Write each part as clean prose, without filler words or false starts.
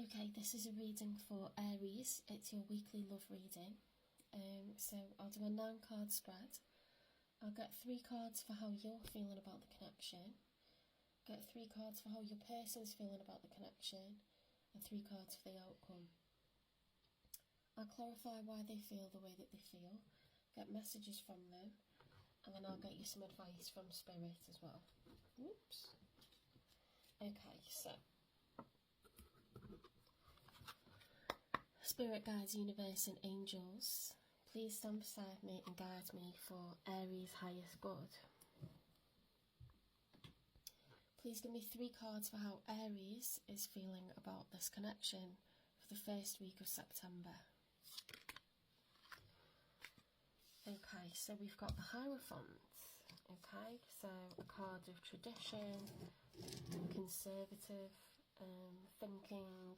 Okay, this is a reading for Aries. It's your weekly love reading. So I'll do a 9-card spread. I'll get 3 cards for how you're feeling about the connection, get 3 cards for how your person's feeling about the connection, and 3 cards for the outcome. I'll clarify why they feel the way that they feel, get messages from them, and then I'll get you some advice from Spirit as well. Oops. Okay, so Spirit guides, universe and angels, please stand beside me and guide me for Aries' highest good. Please give me 3 cards for how Aries is feeling about this connection for the first week of September. Okay, so we've got the Hierophant. Okay, so a card of tradition, conservative thinking,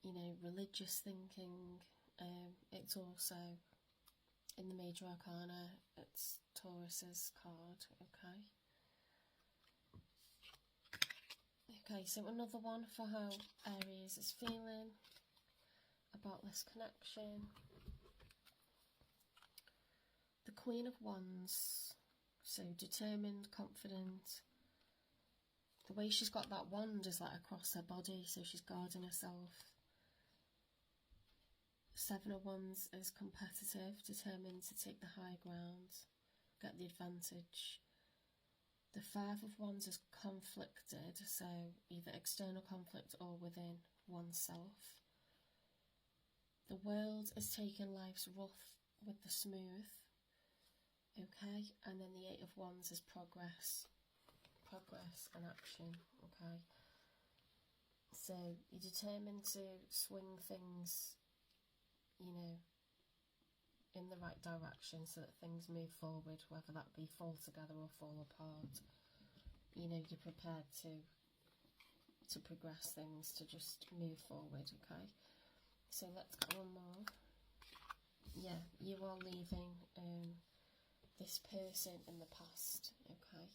you know, religious thinking. It's also in the major arcana, it's Taurus's card. Okay, so another one for how Aries is feeling about this connection. The Queen of Wands, so determined, confident. The way she's got that wand is like across her body, so she's guarding herself. 7 of Wands is competitive, determined to take the high ground, get the advantage. The 5 of Wands is conflicted, so either external conflict or within oneself. The World is taking life's rough with the smooth. Okay, and then the 8 of Wands is progress and action. Okay, so you're determined to swing things, you know, in the right direction so that things move forward, whether that be fall together or fall apart. You know, you're prepared to progress things, to just move forward. Okay, so let's get one more. Yeah, you are leaving this person in the past. Okay.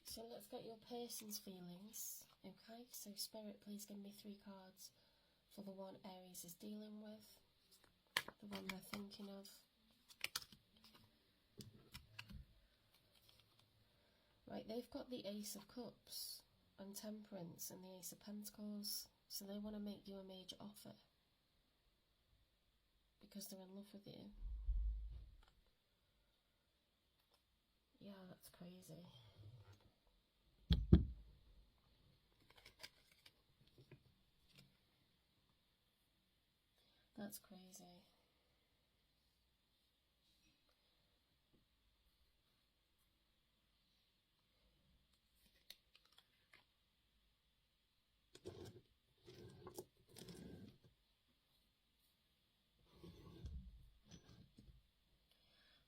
So let's get your person's feelings. Okay, so Spirit, please give me 3 cards for the one Aries is dealing with, the one they're thinking of. Right, they've got the Ace of Cups and Temperance and the Ace of Pentacles, so they want to make you a major offer because they're in love with you. Yeah, that's crazy. That's crazy.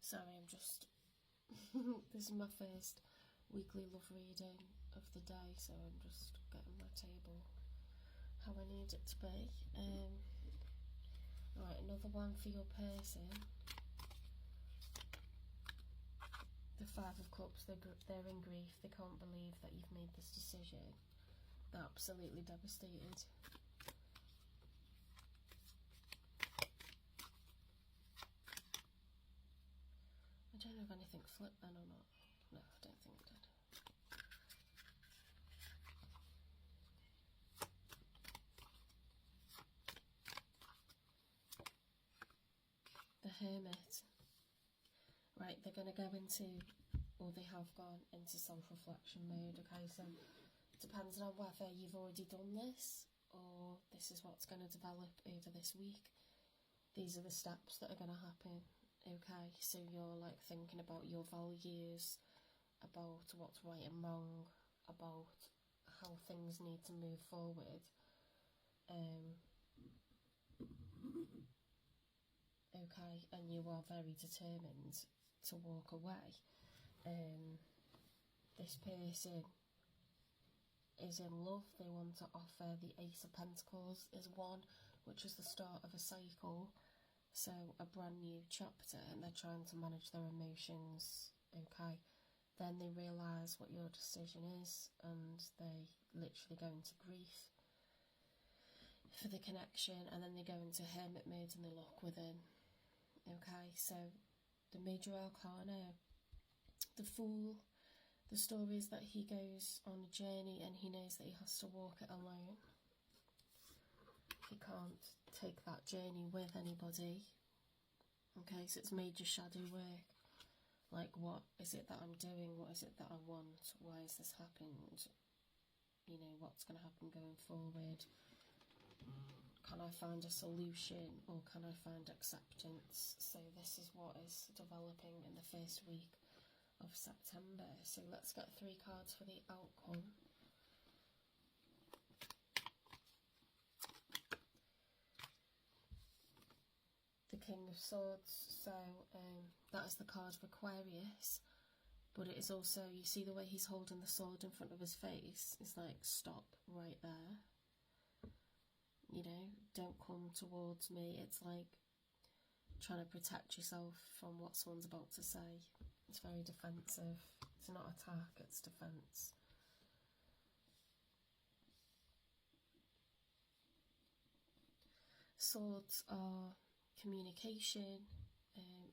Sorry, I'm just... this is my first weekly love reading of the day, so I'm just getting my table how I need it to be. Alright, another one for your person. The 5 of Cups, they're in grief. They can't believe that you've made this decision. They're absolutely devastated. I don't know if anything flipped then or not. No, I don't think it did. The Hermit. Right, they're going to go into, or they have gone into self-reflection mode. Okay, so it depends on whether you've already done this or this is what's going to develop over this week. These are the steps that are going to happen. Okay, so you're like thinking about your values, about what's right and wrong, about how things need to move forward. Okay, and you are very determined to walk away. This person is in love. They want to offer. The Ace of Pentacles is one, which is the start of a cycle. So a brand new chapter, and they're trying to manage their emotions, okay? Then they realise what your decision is, and they literally go into grief for the connection, and then they go into hermit mode and they look within, okay? So the major arcana, the Fool, the story is that he goes on a journey and he knows that he has to walk it alone. He can't take that journey with anybody. Okay, so it's major shadow work. Like, what is it that I'm doing? What is it that I want? Why has this happened? You know, what's going to happen going forward? Can I find a solution, or can I find acceptance? So this is what is developing in the first week of September. So let's get 3 cards for the outcome. The King of Swords, so that is the card for Aquarius, but it is also, you see the way he's holding the sword in front of his face? It's like, stop right there. You know, don't come towards me. It's like trying to protect yourself from what someone's about to say. It's very defensive. It's not attack, it's defense. Swords are communication,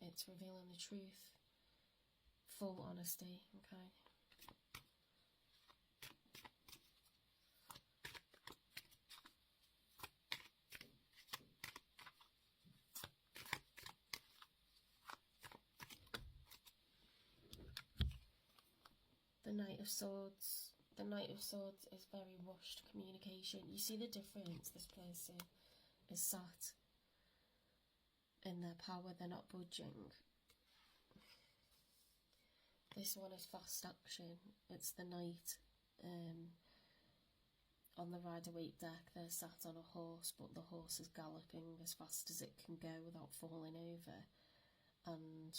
it's revealing the truth, full honesty, okay? The Knight of Swords. The Knight of Swords is very rushed communication. You see the difference? This person is sat in their power, they're not budging. This one is fast action. It's the knight on the Rider-Waite deck. They're sat on a horse, but the horse is galloping as fast as it can go without falling over. And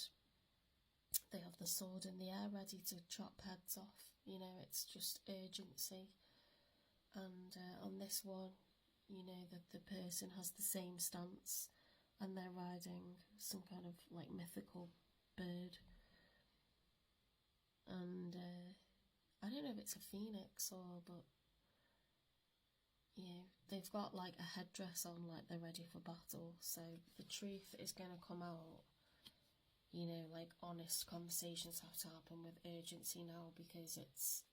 they have the sword in the air ready to chop heads off. You know, it's just urgency. And on this one, you know, that the person has the same stance and they're riding some kind of like mythical bird. And I don't know if it's a phoenix or, but yeah, they've got like a headdress on, like they're ready for battle. So the truth is going to come out. You know, like honest conversations have to happen with urgency now, because it's,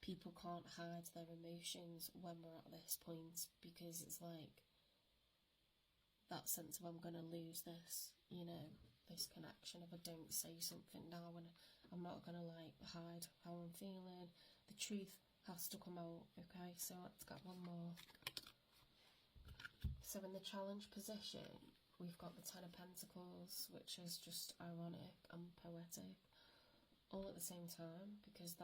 people can't hide their emotions when we're at this point, because it's like that sense of I'm going to lose this, you know, this connection if I don't say something now, and I'm not going to like hide how I'm feeling. The truth has to come out, okay? So let's get one more. So in the challenge position, we've got the Ten of Pentacles, which is just ironic and poetic all at the same time, because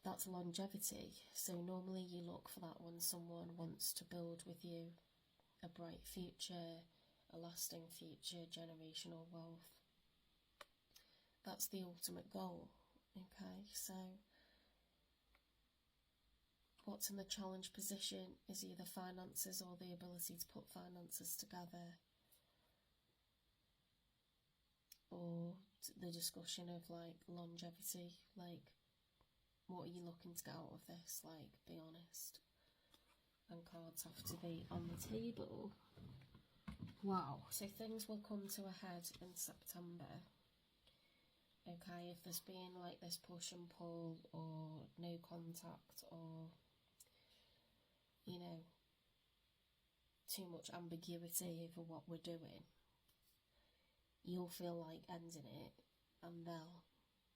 that's longevity. So normally you look for that when someone wants to build with you a bright future, a lasting future, generational wealth. That's the ultimate goal, okay? So what's in the challenge position is either finances or the ability to put finances together, or the discussion of like longevity, like what are you looking to get out of this, like be honest. And cards have to be on the table. Wow, so things will come to a head in September. Okay, if there's been like this push and pull, or no contact, or you know, too much ambiguity over what we're doing, you'll feel like ending it, and they'll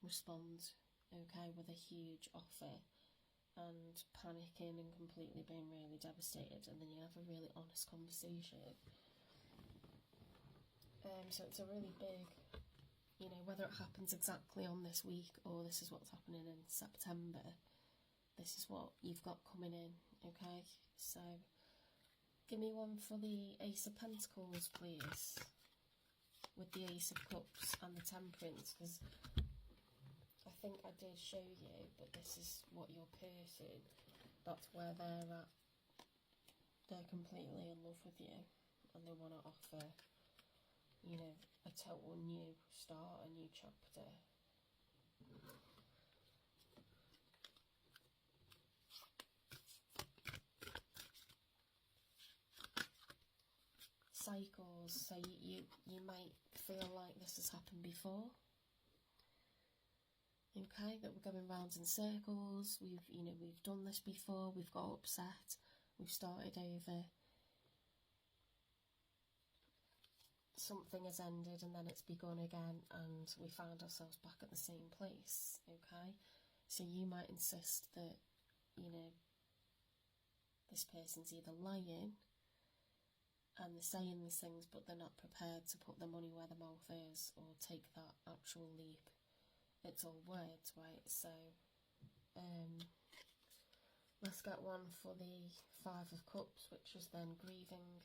respond, okay, with a huge offer, and panicking and completely being really devastated, and then you have a really honest conversation. So it's a really big, you know, whether it happens exactly on this week or this is what's happening in September, this is what you've got coming in, okay? So give me one for the Ace of Pentacles, please, with the Ace of Cups and the Temperance, because I think I did show you, but this is what your person, that's where they're at. they're completely in love with you and they want to offer, you know, a total new start, a new chapter. Cycles, so you might feel like this has happened before. Okay, that we're going round in circles. We've done this before. We've got upset. We've started over. Something has ended and then it's begun again, and we found ourselves back at the same place. Okay, so you might insist that, you know, this person's either lying and they're saying these things, but they're not prepared to put their money where their mouth is or take that actual leap. It's all words, right? So let's get one for the Five of Cups, which is then grieving.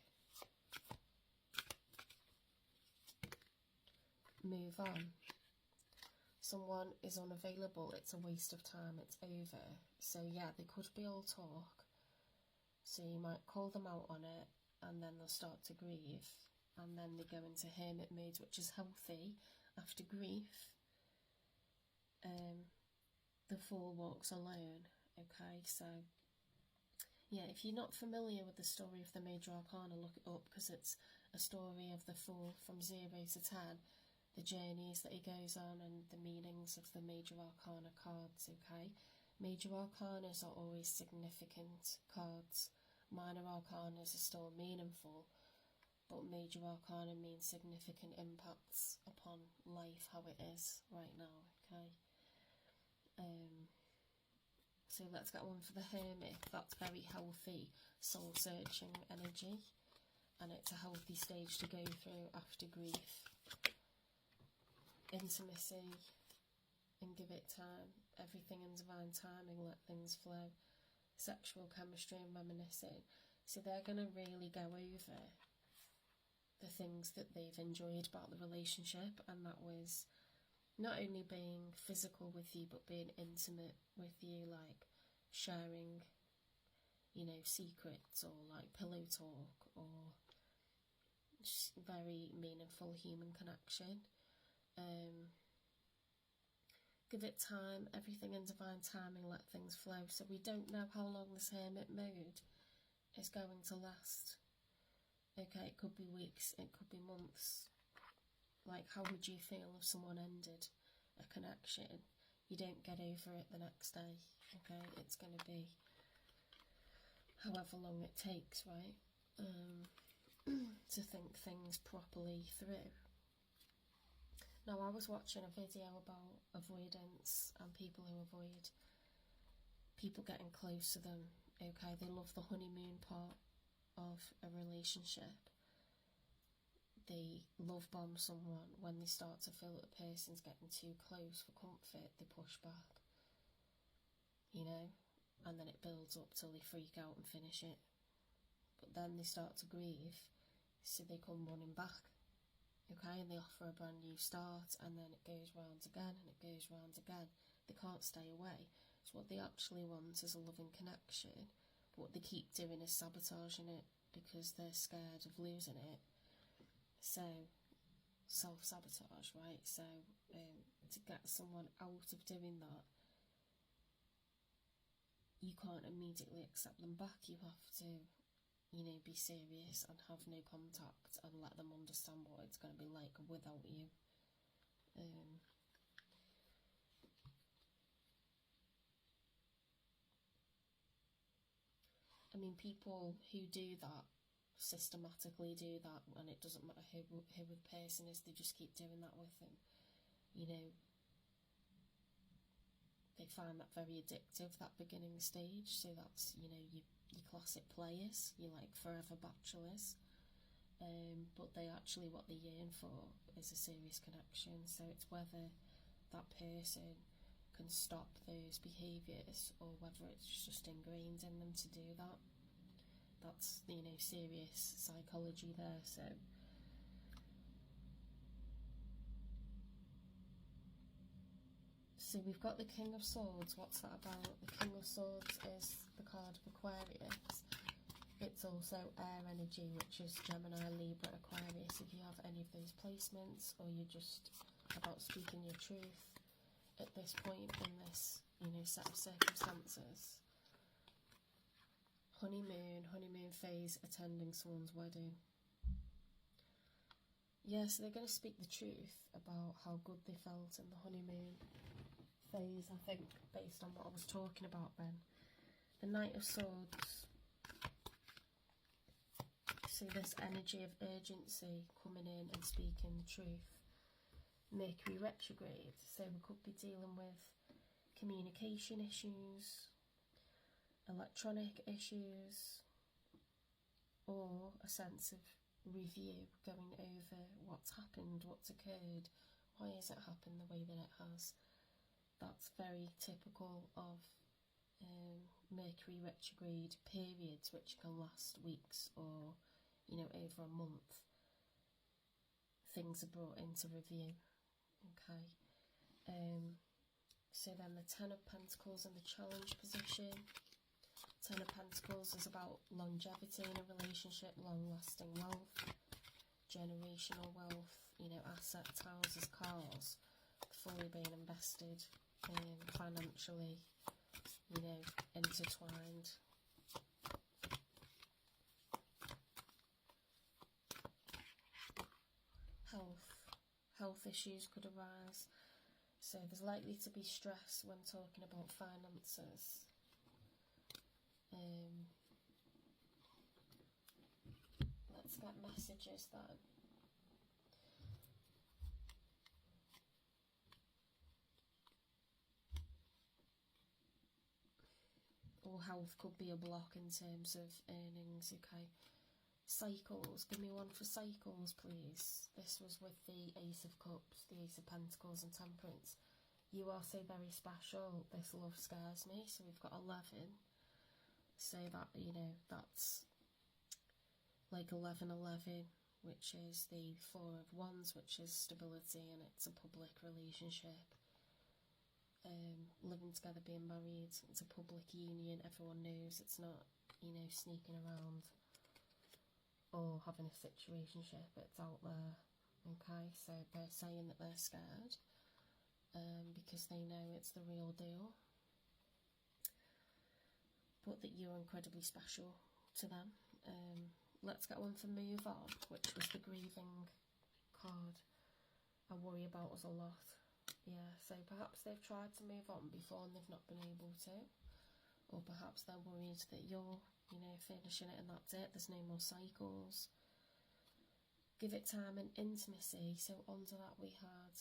Move on. Someone is unavailable. It's a waste of time. It's over. So yeah, they could be all talk. So you might call them out on it, and then they'll start to grieve, and then they go into hermit mode, which is healthy after grief. The Fool walks alone. Okay, so yeah, if you're not familiar with the story of the Major Arcana, look it up, because it's a story of the Fool from 0 to 10, the journeys that he goes on and the meanings of the Major Arcana cards. Okay, Major Arcanas are always significant cards. Minor Arcanas are still meaningful, but Major Arcana means significant impacts upon life, how it is right now. Okay. So let's get one for the Hermit. That's very healthy, soul-searching energy, and it's a healthy stage to go through after grief. Intimacy, and give it time. Everything in divine timing, let things flow. Sexual chemistry and reminiscing. So they're going to really go over the things that they've enjoyed about the relationship, and that was not only being physical with you, but being intimate with you, like sharing, you know, secrets, or like pillow talk, or just very meaningful human connection. Give it time, everything in divine timing, let things flow. So we don't know how long this hermit mode is going to last. Okay, it could be weeks, it could be months. Like, how would you feel if someone ended a connection? You don't get over it the next day. Okay, it's going to be however long it takes, right? To think things properly through. Now, I was watching a video about avoidance and people who avoid people getting close to them. Okay, they love the honeymoon part of a relationship. They love bomb someone. When they start to feel that the person's getting too close for comfort, they push back, you know, and then it builds up till they freak out and finish it. But then they start to grieve, so they come running back. Okay, and they offer a brand new start, and then it goes round again, and it goes round again. They can't stay away. So what they actually want is a loving connection, but what they keep doing is sabotaging it because they're scared of losing it. So, self-sabotage, right? So, to get someone out of doing that, you can't immediately accept them back. You have to, you know, be serious and have no contact and let them understand what it's going to be like without you. I mean, people who do that systematically do that, and it doesn't matter who the person is, they just keep doing that with them. You know, they find that very addictive, that beginning stage. So that's, you know, your classic players, your like forever bachelors. But they actually, what they yearn for is a serious connection. So it's whether that person can stop those behaviours or whether it's just ingrained in them to do that. That's, you know, serious psychology there. So we've got the King of Swords. What's that about? The King of Swords is the card of Aquarius. It's also air energy, which is Gemini, Libra, Aquarius. If you have any of those placements, or you're just about speaking your truth at this point in this, set of circumstances. Honeymoon phase, attending someone's wedding. Yeah, so they're going to speak the truth about how good they felt in the honeymoon phase, I think, based on what I was talking about then. The Knight of Swords. So this energy of urgency coming in and speaking the truth. Mercury retrograde. So we could be dealing with communication issues, electronic issues, or a sense of review, going over what's happened, what's occurred, why has it happened the way that it has. That's very typical of Mercury retrograde periods, which can last weeks or over a month. Things are brought into review. Okay, so then the Ten of Pentacles in the challenge position. Ten of Pentacles is about longevity in a relationship, long-lasting wealth, generational wealth, assets, houses, cars, fully being invested, financially, intertwined. Health issues could arise. So there's likely to be stress when talking about finances. Let's get messages then. Or health could be a block in terms of earnings, okay. Cycles, give me one for cycles, please. This was with the Ace of Cups, the Ace of Pentacles and Temperance. You are so very special. This love scares me. So we've got 11. So that, that's like 1111, which is the Four of Wands, which is stability, and it's a public relationship. Living together, being married, it's a public union. Everyone knows it's not, sneaking around or having a situationship. It's out there. Okay, so they're saying that they're scared because they know it's the real deal, but that you're incredibly special to them. Let's get one for Move On, which was the grieving card. I worry about us a lot. Yeah, so perhaps they've tried to move on before and they've not been able to, or perhaps they're worried that you're finishing it and that's it, there's no more cycles. Give it time and intimacy. So under that we had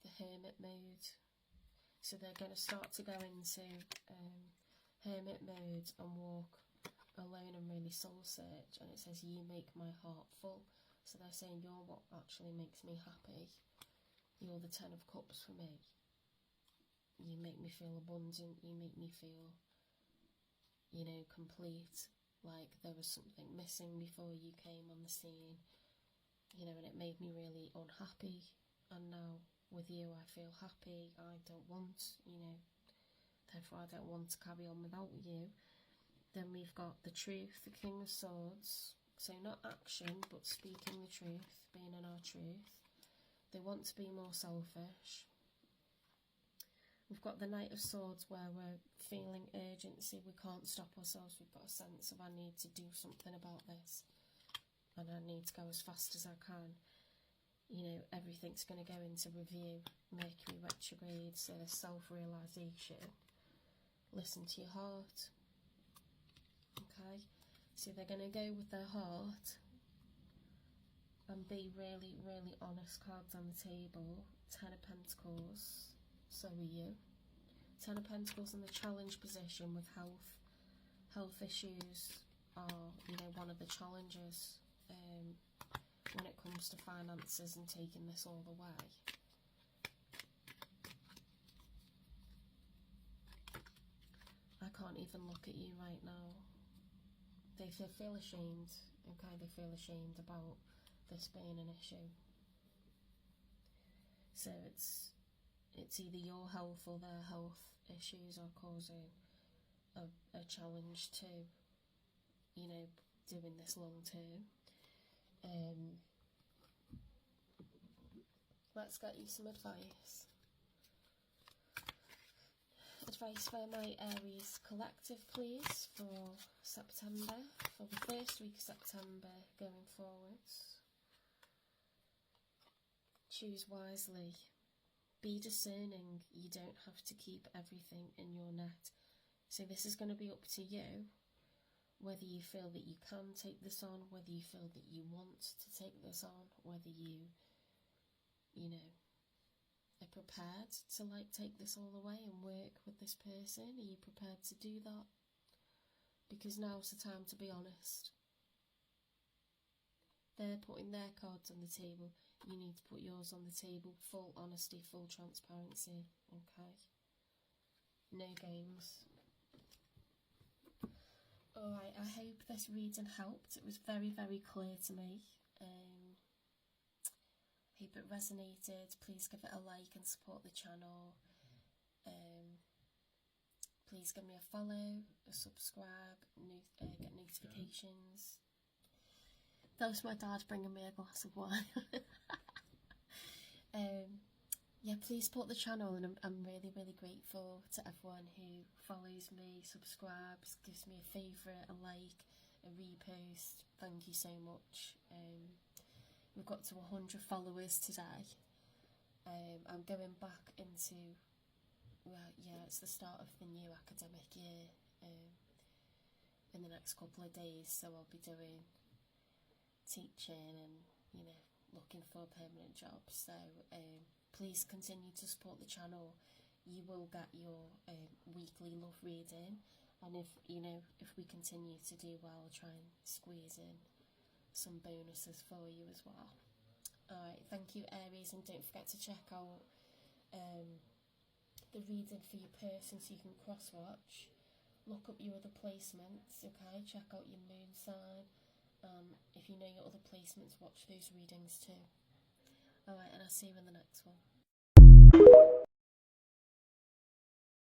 the Hermit mode. So they're going to start to go into Hermit mode and walk alone and really soul search. And it says, you make my heart full. So they're saying, you're what actually makes me happy. You're the Ten of Cups for me. You make me feel abundant. You make me feel, complete. Like there was something missing before you came on the scene. And it made me really unhappy. And now with you, I feel happy. I don't want, therefore I don't want to carry on without you. Then we've got the Truth, the King of Swords. So not action, but speaking the truth, being in our truth. They want to be more selfish. We've got the Knight of Swords where we're feeling urgency. We can't stop ourselves. We've got a sense of I need to do something about this. And I need to go as fast as I can. Everything's going to go into review. Mercury retrograde, so there's self-realisation. Listen to your heart. Okay, so they're going to go with their heart and be really, really honest. Cards on the table. Ten of Pentacles. So are you. Ten of Pentacles in the challenge position with health. Health issues are, one of the challenges when it comes to finances and taking this all the way. I can't even look at you right now. They feel ashamed. Okay, they feel ashamed about this being an issue. So it's either your health or their health issues are causing a challenge to, you know, doing this long term. Let's get you some advice. Advice for my Aries collective, please, for September, for the first week of September going forwards. Choose wisely. Be discerning. You don't have to keep everything in your net. So this is going to be up to you, whether you feel that you can take this on, whether you feel that you want to take this on, whether you know, are prepared to like take this all away and work with this person. Are you prepared to do that? Because now's the time to be honest. They're putting their cards on the table. You need to put yours on the table. Full honesty, full transparency. Okay? No games. Alright, I hope this reading helped. It was very, very clear to me. Hope it resonated. Please give it a like and support the channel. Please give me a follow, a subscribe, get notifications. That was my dad bringing me a glass of wine. Yeah, please support the channel, and I'm really, really grateful to everyone who follows me, subscribes, gives me a favourite, a like, a repost. Thank you so much. We've got to 100 followers today. I'm going back into, well, yeah, it's the start of the new academic year in the next couple of days, so I'll be doing teaching and, you know, looking for a permanent job. So please continue to support the channel. You will get your weekly love reading, and if we continue to do well, I'll try and squeeze in some bonuses for you as well. Alright, thank you Aries, and don't forget to check out the reading for your person so you can cross-watch. Look up your other placements, okay? Check out your moon sign. If you know your other placements, watch those readings too. Alright, and I'll see you in the next one.